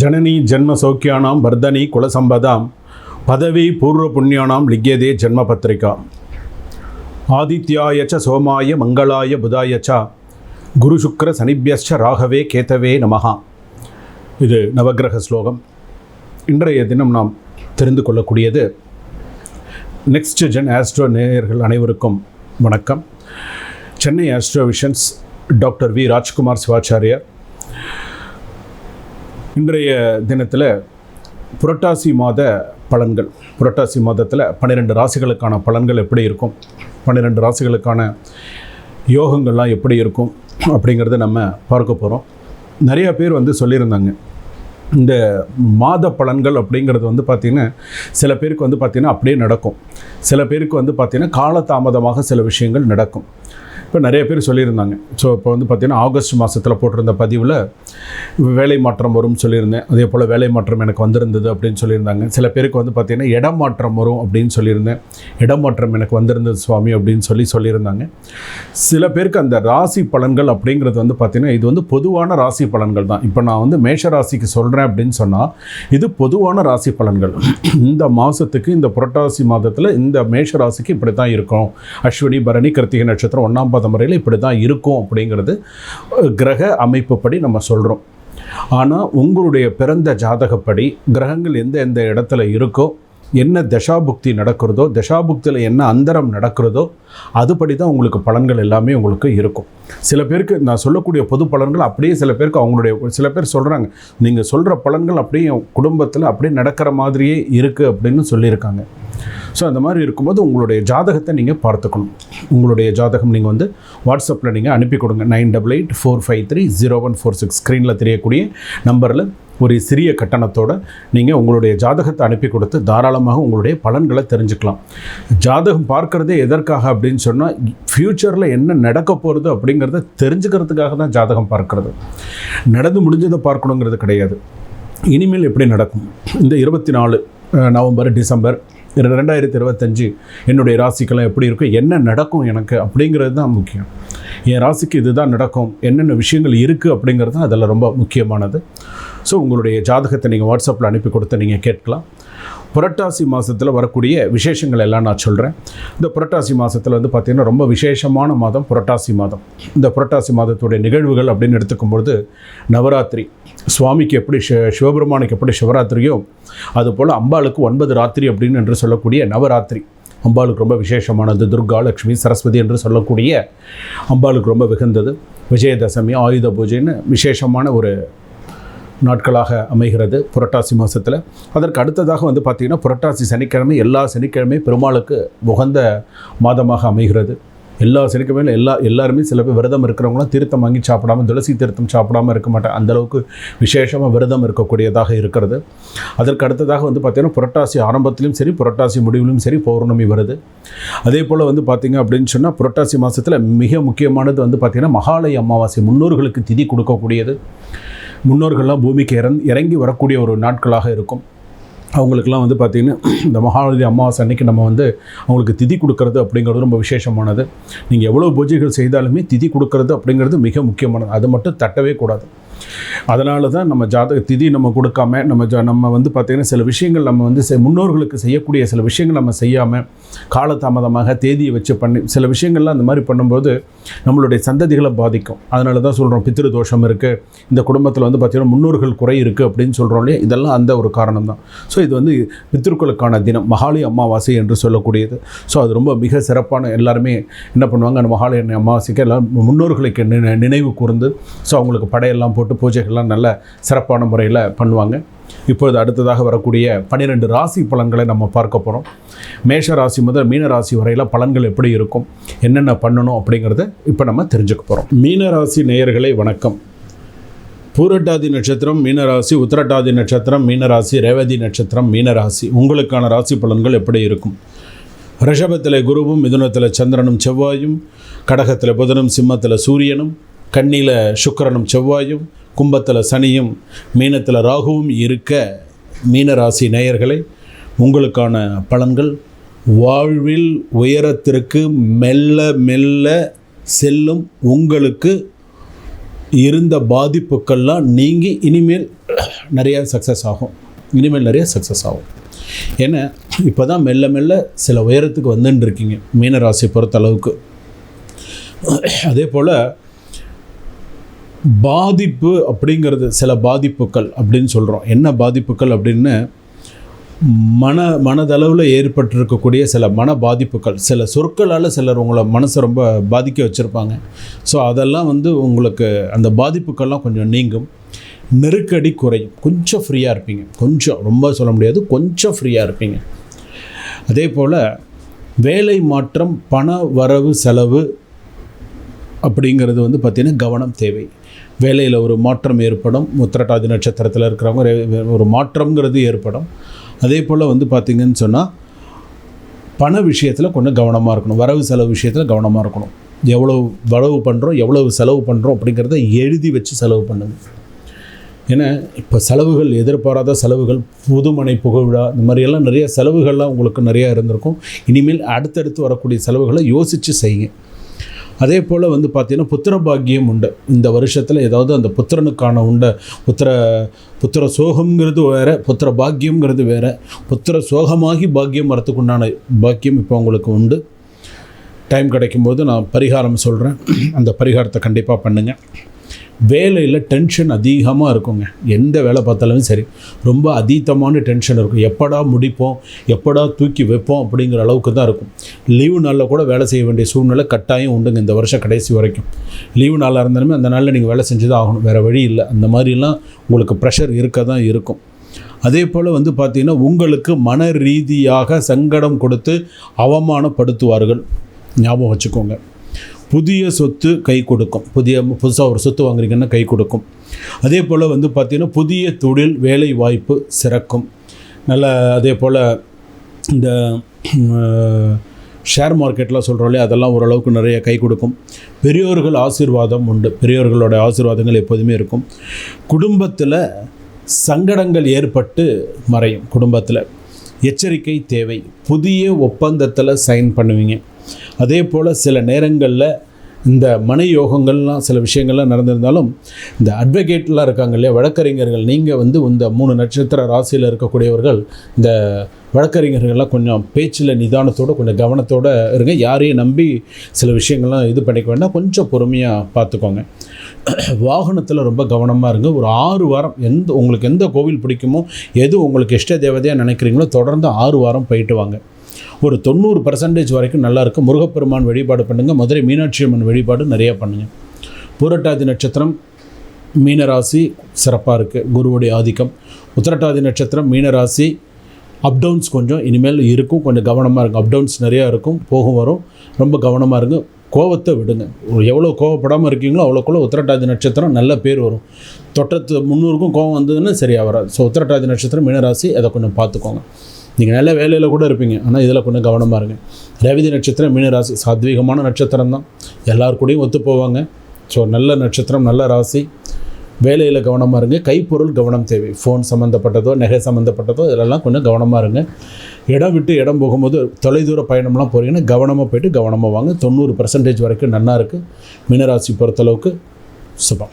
ஜனனி ஜென்ம சௌக்கியானாம் வர்தனி குலசம்பதாம் பதவி பூர்வ புண்ணியானாம் லிக்யதே ஜென்ம பத்திரிகா ஆதித்யாயச்ச சோமாய மங்களாய புதாயச்ச குரு சுக்ர சனிபியஸ்ச ராகவே கேதவே நமஹா. இது நவக்கிரக ஸ்லோகம். இன்றைய தினம் நாம் தெரிந்து கொள்ளக்கூடியது நெக்ஸ்ட் ஜென் ஆஸ்ட்ரோ நேயர்கள் அனைவருக்கும் வணக்கம். Chennai astro visions doctor V Rajkumar Sivachariyar. இன்றைய தினத்தில் புரட்டாசி மாத பலன்கள், புரட்டாசி மாதத்தில் 12 ராசிகளுக்கான பலன்கள் எப்படி இருக்கும், 12 ராசிகளுக்கான யோகங்கள்லாம் எப்படி இருக்கும் அப்படிங்கிறத நம்ம பார்க்க போகிறோம். நிறையா பேர் சொல்லியிருந்தாங்க, இந்த மாத பலன்கள் அப்படிங்கிறது பார்த்திங்கன்னா சில பேருக்கு பார்த்திங்கன்னா அப்படியே நடக்கும், சில பேருக்கு பார்த்திங்கன்னா காலதாமதமாக சில விஷயங்கள் நடக்கும். இப்போ நிறைய பேர் சொல்லியிருந்தாங்க. ஸோ இப்போ பார்த்திங்கன்னா ஆகஸ்ட் மாதத்தில் போட்டிருந்த பதிவில் வேலை மாற்றம் வரும்னு சொல்லியிருந்தேன். அதே போல் வேலை மாற்றம் எனக்கு வந்திருந்தது அப்படின்னு சொல்லியிருந்தாங்க. சில பேருக்கு பார்த்திங்கன்னா இடம் மாற்றம் வரும் அப்படின்னு சொல்லியிருந்தேன். இடம் மாற்றம் எனக்கு வந்திருந்தது சுவாமி அப்படின்னு சொல்லியிருந்தாங்க. சில பேருக்கு அந்த ராசி பலன்கள் அப்படிங்கிறது பார்த்திங்கன்னா இது பொதுவான ராசி பலன்கள் தான். இப்போ நான் மேஷ ராசிக்கு சொல்கிறேன் அப்படின்னு சொன்னால் இது பொதுவான ராசி பலன்கள். இந்த மாதத்துக்கு, இந்த புரட்டாசி மாதத்தில் இந்த மேஷ ராசிக்கு இப்படி தான் இருக்கும், அஸ்வினி பரணி கிருத்திகை நட்சத்திரம் 1ஆம் முறையில் இப்படி தான் இருக்கும் அப்படிங்கிறது கிரக அமைப்புப்படி நம்ம சொல்கிறோம். ஆனால் உங்களுடைய பிறந்த ஜாதகப்படி கிரகங்கள் எந்த இடத்துல இருக்கோ, என்ன தசாபுக்தி நடக்கிறதோ, தசாபுக்தியில் என்ன அந்தரம் நடக்கிறதோ அதுபடி தான் உங்களுக்கு பலன்கள் எல்லாமே உங்களுக்கு இருக்கும். சில பேருக்கு நான் சொல்லக்கூடிய பொது பலன்கள் அப்படியே சில பேருக்கு சில பேர் சொல்கிறாங்க, நீங்கள் சொல்கிற பலன்கள் அப்படியே குடும்பத்தில் அப்படியே நடக்கிற மாதிரியே இருக்குது அப்படின்னு சொல்லியிருக்காங்க. ஸோ அந்த மாதிரி இருக்கும்போது உங்களுடைய ஜாதகத்தை நீங்கள் பார்த்துக்கணும். உங்களுடைய ஜாதகம் நீங்கள் வாட்ஸ்அப்பில் நீங்கள் அனுப்பி கொடுங்க. 9884530146 ஸ்க்ரீனில் தெரியக்கூடிய நம்பரில் ஒரு சிறிய கட்டணத்தோடு நீங்கள் உங்களுடைய ஜாதகத்தை அனுப்பி கொடுத்து தாராளமாக உங்களுடைய பலன்களை தெரிஞ்சுக்கலாம். ஜாதகம் பார்க்குறதே எதற்காக அப்படின்னு சொன்னால், ஃப்யூச்சரில் என்ன நடக்க போகிறது அப்படிங்கிறத தெரிஞ்சுக்கிறதுக்காக தான் ஜாதகம் பார்க்குறது. நடந்து முடிஞ்சதை பார்க்கணுங்கிறது கிடையாது. இனிமேல் எப்படி நடக்கும், இந்த 24 நவம்பர் டிசம்பர் 2025 என்னுடைய ராசிக்கெல்லாம் எப்படி இருக்கும், என்ன நடக்கும் எனக்கு அப்படிங்கிறது தான் முக்கியம். என் ராசிக்கு இதுதான் நடக்கும், என்னென்ன விஷயங்கள் இருக்குது அப்படிங்கிறது தான் அதில் ரொம்ப முக்கியமானது. ஸோ உங்களுடைய ஜாதகத்தை நீங்கள் வாட்ஸ்அப்பில் அனுப்பி கொடுத்து நீங்கள் கேட்கலாம். புரட்டாசி மாதத்தில் வரக்கூடிய விசேஷங்கள் எல்லாம் நான் சொல்கிறேன். இந்த புரட்டாசி மாதத்தில் பார்த்திங்கன்னா ரொம்ப விசேஷமான மாதம் புரட்டாசி மாதம். இந்த புரட்டாசி மாதத்துடைய நிகழ்வுகள் அப்படின்னு எடுத்துக்கும்பொழுது, நவராத்திரி சுவாமிக்கு எப்படி சிவபெருமானுக்கு எப்படி சிவராத்திரியோ அதுபோல் அம்பாளுக்கு 9 ராத்திரி அப்படின்னு என்று சொல்லக்கூடிய நவராத்திரி அம்பாளுக்கு ரொம்ப விசேஷமானது. துர்கா, லக்ஷ்மி, சரஸ்வதி என்று சொல்லக்கூடிய அம்பாளுக்கு ரொம்ப மிகுந்தது. விஜயதசமி, ஆயுத பூஜைன்னு விசேஷமான ஒரு நாட்களாக அமைகிறது புரட்டாசி மாதத்தில். அதற்கு அடுத்ததாக பார்த்திங்கன்னா புரட்டாசி சனிக்கிழமை, எல்லா சனிக்கிழமை பெருமாளுக்கு உகந்த மாதமாக அமைகிறது. எல்லா சனிக்கிழமையும் எல்லாருமே சில பேர் விரதம் இருக்கிறவங்களாம் தீர்த்தம் வாங்கி சாப்பிடாமல், துளசி தீர்த்தம் சாப்பிடாமல் இருக்க மாட்டேன், அந்தளவுக்கு விசேஷமாக விரதம் இருக்கக்கூடியதாக இருக்கிறது. அதற்கு அடுத்ததாக பார்த்திங்கன்னா புரட்டாசி ஆரம்பத்திலும் சரி புரட்டாசி முடிவிலும் சரி பௌர்ணமி வருது. அதே போல் பார்த்திங்க அப்படின்னு சொன்னால் புரட்டாசி மாதத்தில் மிக முக்கியமானது பார்த்திங்கன்னா மகாலய அமாவாசை, முன்னோர்களுக்கு திதி கொடுக்கக்கூடியது. முன்னோர்கள்லாம் பூமிக்கு இறங்கி வரக்கூடிய ஒரு நாட்களாக இருக்கும். அவங்களுக்கெல்லாம் பார்த்திங்கன்னா இந்த மகாலய அமாவாசை அன்றைக்கி நம்ம அவங்களுக்கு திதி கொடுக்கறது அப்படிங்கிறது ரொம்ப விசேஷமானது. நீங்கள் எவ்வளோ பூஜைகள் செய்தாலுமே திதி கொடுக்கறது அப்படிங்கிறது மிக முக்கியமானது. அது மட்டும் தட்டவே கூடாது. அதனால தான் நம்ம ஜாதக திதி நம்ம கொடுக்காம நம்ம பார்த்திங்கன்னா சில விஷயங்கள் நம்ம முன்னோர்களுக்கு செய்யக்கூடிய சில விஷயங்கள் நம்ம செய்யாமல் காலதாமதமாக தேதியை வச்சு பண்ணி சில விஷயங்கள்லாம் அந்த மாதிரி பண்ணும்போது நம்மளுடைய சந்ததிகளை பாதிக்கும். அதனால தான் சொல்கிறோம், பித்ரு தோஷம் இருக்குது, இந்த குடும்பத்தில் பார்த்திங்கன்னா முன்னோர்கள் குறை இருக்குது அப்படின்னு சொல்கிறோம் இல்லையா, இதெல்லாம் அந்த ஒரு காரணம் தான். ஸோ இது பித்ருக்களுக்கான தினம், மகாலய அமாவாசை என்று சொல்லக்கூடியது. ஸோ அது ரொம்ப மிக சிறப்பான, எல்லாருமே என்ன பண்ணுவாங்க, அந்த மகாலய அமாவாசைக்கு எல்லாம் முன்னோர்களுக்கு நினைவு கூர்ந்து ஸோ அவங்களுக்கு படையெல்லாம் போட்டு பூஜைகள்லாம் நல்ல சிறப்பான முறையில் பண்ணுவாங்க. இப்பொழுது அடுத்ததாக வரக்கூடிய 12 ராசி பலன்களை நம்ம பார்க்க போகிறோம். மேஷ ராசி முதல் மீன ராசி வரையில் பலன்கள் எப்படி இருக்கும், என்னென்ன பண்ணணும் அப்படிங்கிறத இப்போ நம்ம தெரிஞ்சுக்க போகிறோம். மீன ராசி நேயர்களே வணக்கம். பூரட்டாதி நட்சத்திரம் மீனராசி, உத்திரட்டாதி நட்சத்திரம் மீனராசி, ரேவதி நட்சத்திரம் மீனராசி. உங்களுக்கான ராசி பலன்கள் எப்படி இருக்கும்? ரிஷபத்தில் குருவும், மிதுனத்தில் சந்திரனும் செவ்வாயும், கடகத்தில் புதனும், சிம்மத்தில் சூரியனும், கன்னியில் சுக்கிரனும் செவ்வாயும், கும்பத்தில் சனியும், மீனத்தில் ராகுவும் இருக்க மீனராசி நேயர்களே உங்களுக்கான பலன்கள், வாழ்வில் உயரத்திற்கு மெல்ல மெல்ல செல்லும் உங்களுக்கு இருந்த பாதிப்புக்கள்லாம் நீங்கி இனிமேல் நிறையா சக்ஸஸ் ஆகும். ஏன்னா இப்போ தான் மெல்ல மெல்ல சில உயரத்துக்கு வந்துன்னு இருக்கீங்க மீனராசி பொறுத்த அளவுக்கு. அதே போல் பாதிப்பு அப்படிங்கிறது சில பாதிப்புகள் அப்படின்னு சொல்கிறோம். என்ன பாதிப்புகள் அப்படின்னு மனதளவில் ஏற்பட்டிருக்கக்கூடிய சில மன பாதிப்புகள், சில சொற்களால் சிலர் உங்களை மனசை ரொம்ப பாதிக்க வச்சுருப்பாங்க. ஸோ அதெல்லாம் உங்களுக்கு அந்த பாதிப்புக்கள்லாம் கொஞ்சம் நீங்கும், நெருக்கடி குறையும், கொஞ்சம் ஃப்ரீயாக இருப்பீங்க. கொஞ்சம், ரொம்ப சொல்ல முடியாது, கொஞ்சம் ஃப்ரீயாக இருப்பீங்க. அதே போல் வேலை மாற்றம், பண வரவு செலவு அப்படிங்கிறது பார்த்திங்கன்னா கவனம் தேவை. வேலையில் ஒரு மாற்றம் ஏற்படும். உத்திரட்டாதி நட்சத்திரத்தில் இருக்கிறவங்க ஒரு மாற்றம்ங்கிறது ஏற்படும். அதே போல் பார்த்திங்கன்னு சொன்னால் பண விஷயத்தில் கொஞ்சம் கவனமாக இருக்கணும். வரவு செலவு விஷயத்தில் கவனமாக இருக்கணும். எவ்வளோ வரவு பண்ணுறோம், எவ்வளவு செலவு பண்ணுறோம் அப்படிங்கிறத எழுதி வச்சு செலவு பண்ணுங்க. ஏன்னா இப்போ செலவுகள், எதிர்பாராத செலவுகள், புதுமனை புகழ்விழா, இந்த மாதிரியெல்லாம் நிறைய செலவுகள்லாம் உங்களுக்கு நிறையா இருந்திருக்கும். இனிமேல் அடுத்தடுத்து வரக்கூடிய செலவுகளை யோசித்து செய்யுங்க. அதே போல் பார்த்திங்கன்னா புத்திர பாக்கியம் உண்டு. இந்த வருஷத்தில் ஏதாவது அந்த புத்திரனுக்கான புத்திர சோகம்ங்கிறது வேறு, புத்திர பாக்கியம்ங்கிறது வேறு. புத்திர சோகமாகி பாக்கியம் வரத்துக்கு உண்டான பாக்கியம் இப்போ உங்களுக்கு உண்டு. டைம் கிடைக்கும்போது நான் பரிகாரம் சொல்கிறேன், அந்த பரிகாரத்தை கண்டிப்பாக பண்ணுங்கள். வேலையில் டென்ஷன் அதிகமாக இருக்குங்க. எந்த வேலை பார்த்தாலும் சரி, ரொம்ப அதீதமான டென்ஷன் இருக்கும். எப்படா முடிப்போம், எப்படா தூக்கி வைப்போம் அப்படிங்கிற அளவுக்கு தான் இருக்கும். லீவு நாளில் கூட வேலை செய்ய வேண்டிய சூழ்நிலை கட்டாயம் உண்டுங்க இந்த வருஷம் கடைசி வரைக்கும். லீவு நாளாக இருந்தாலுமே அந்த நாளில் நீங்கள் வேலை செஞ்சு தான் ஆகணும், வேறு வழி இல்லை. அந்த மாதிரிலாம் உங்களுக்கு ப்ரெஷர் இருக்க தான் இருக்கும். அதே போல் பார்த்திங்கன்னா உங்களுக்கு மன ரீதியாக சங்கடம் கொடுத்து அவமானப்படுத்துவார்கள், ஞாபகம் வச்சுக்கோங்க. புதிய சொத்து கை கொடுக்கும். புதுசாக ஒரு சொத்து வாங்குறீங்கன்னா கை கொடுக்கும். அதே போல் பார்த்திங்கன்னா புதிய தொழில் வேலை வாய்ப்பு சிறக்கும். அதே போல் இந்த ஷேர் மார்க்கெட்லாம் சொல்கிறோம் இல்லையா, அதெல்லாம் ஓரளவுக்கு நிறைய கை கொடுக்கும். பெரியோர்கள் ஆசீர்வாதம் உண்டு. பெரியோர்களோட ஆசீர்வாதங்கள் எப்போதுமே இருக்கும். குடும்பத்தில் சங்கடங்கள் ஏற்பட்டு மறையும். குடும்பத்தில் எச்சரிக்கை தேவை. புதிய ஒப்பந்தத்தில் சைன் பண்ணுவீங்க. அதே போல் சில நேரங்களில் இந்த மன யோகங்கள்லாம் சில விஷயங்கள்லாம் நடந்திருந்தாலும் இந்த அட்வொகேட்லாம் இருக்காங்க இல்லையா, வழக்கறிஞர்கள், நீங்கள் இந்த 3 நட்சத்திர ராசியில் இருக்கக்கூடியவர்கள், இந்த வழக்கறிஞர்கள்லாம் கொஞ்சம் பேச்சில் நிதானத்தோடு கொஞ்சம் கவனத்தோடு இருங்க. யாரையும் நம்பி சில விஷயங்கள்லாம் இது பண்ணிக்க வேண்டாம், கொஞ்சம் பொறுமையாக பார்த்துக்கோங்க. வாகனத்தில் ரொம்ப கவனமாக இருங்க. ஒரு 6 வாரம் உங்களுக்கு எந்த கோவில் பிடிக்குமோ, எது உங்களுக்கு இஷ்ட தேவதையாக நினைக்கிறீங்களோ தொடர்ந்து 6 வாரம் போயிட்டு வாங்க. ஒரு 90% வரைக்கும் நல்லாயிருக்கும். முருகப்பெருமான் வழிபாடு பண்ணுங்கள். மதுரை மீனாட்சி அம்மன் வழிபாடு நிறையா பண்ணுங்கள். பூரட்டாதி நட்சத்திரம் மீனராசி சிறப்பாக இருக்குது, குருவுடைய ஆதிக்கம். உத்திரட்டாதி நட்சத்திரம் மீனராசி அப்டவுன்ஸ் கொஞ்சம் இனிமேல் இருக்கும், கொஞ்சம் கவனமாக இருக்கும். அப்டவுன்ஸ் நிறையா இருக்கும், போகும் வரும், ரொம்ப கவனமாக இருங்க. கோவத்தை விடுங்க. எவ்வளோ கோவப்படாமல் இருக்கீங்களோ அவ்வளோக்குள்ள உத்திரட்டாதி நட்சத்திரம் நல்ல பேர் வரும். தொட்டத்து 300க்கும் கோவம் வந்ததுன்னு சரியாக வராது. ஸோ உத்திரட்டாதி நட்சத்திரம் மீனராசி அதை கொஞ்சம் பார்த்துக்கோங்க. நீங்கள் நல்ல வேலையில் கூட இருப்பீங்க, ஆனால் இதில் கொஞ்சம் கவனமாக இருங்க. ரேவதி நட்சத்திரம் மீனராசி சாத்வீகமான நட்சத்திரம் தான், எல்லாருக்கூடையும் ஒத்து போவாங்க. ஸோ நல்ல நட்சத்திரம், நல்ல ராசி. வேலையில் கவனமாக இருங்க. கைப்பொருள் கவனம் தேவை. ஃபோன் சம்மந்தப்பட்டதோ நகை சம்மந்தப்பட்டதோ இதெல்லாம் கொஞ்சம் கவனமாக இருங்க. இடம் விட்டு இடம் போகும்போது தொலைதூர பயணம்லாம் போகிறீங்கன்னா கவனமாக போய்ட்டு கவனமாக வாங்க. 90% வரைக்கும் நல்லா இருக்குது. மீனராசி பொறுத்தளவுக்கு சுபம்.